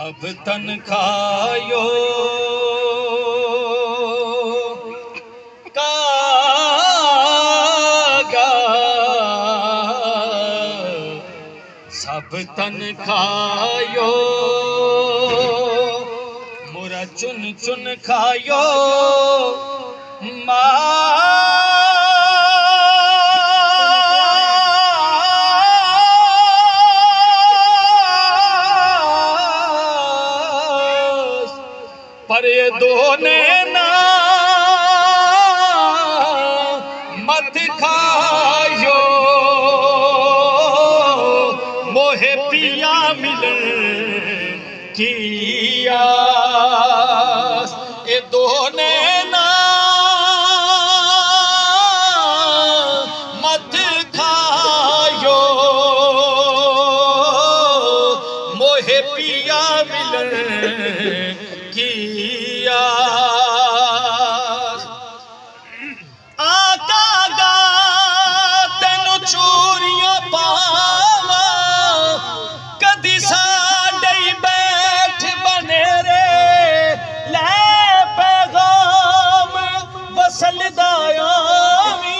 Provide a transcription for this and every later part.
सब तन खायो कागा, सब तन खायो मोरा चुन चुन खायो पर ये दोने ना मत खायो मोहे पिया मिले किया ये दोने ना मत खायो मोहे पिया मिले किया आका गा तेनु चूरियां पावा कदी साडे बैठ बने रे ले पैगाम वसल दायावी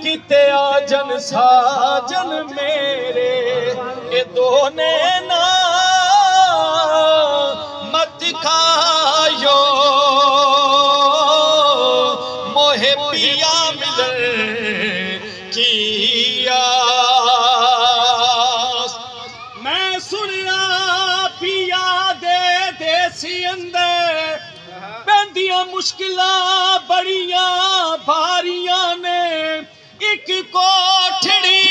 किते आजन साजन मेरे ये दोने ना खायो मोहे पिया मिले किया मैं सुनिया पिया दे देसी अंदर पैंदियां मुश्किलां बड़ियां भारियां ने एक कोठड़ी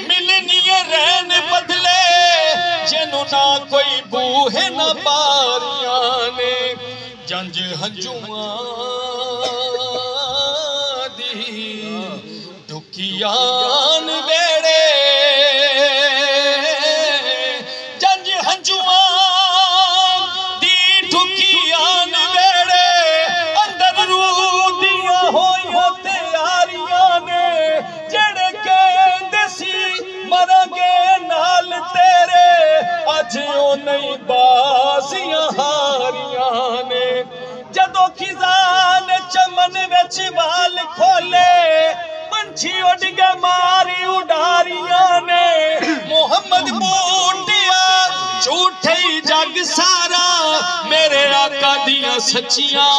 मिलनी रहन बदले जिन्हों ना कोई बूहे न बारियां ने जंज हंजुआं दी दुखियान वेड़े जंज हंजुआं दी दुखियान वेड़े अंदर रूदियां होइयां तैयारियां ने जेड़े कहंदे सी मरांगे नाल तेरे अज ओ नहीं बाजियां हारियां ने जदों खिज़ान चमन विच वाल खोले पंछी उड़ गए मारी उडारियां ने मोहम्मद बूटिया झूठे जग सारा मेरे आका दियां सच्चियां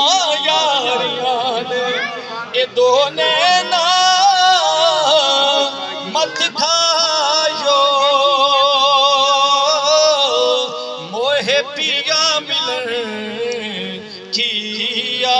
यारियां ने ये दोने ना मत खायो मोहे पिया मिले किया।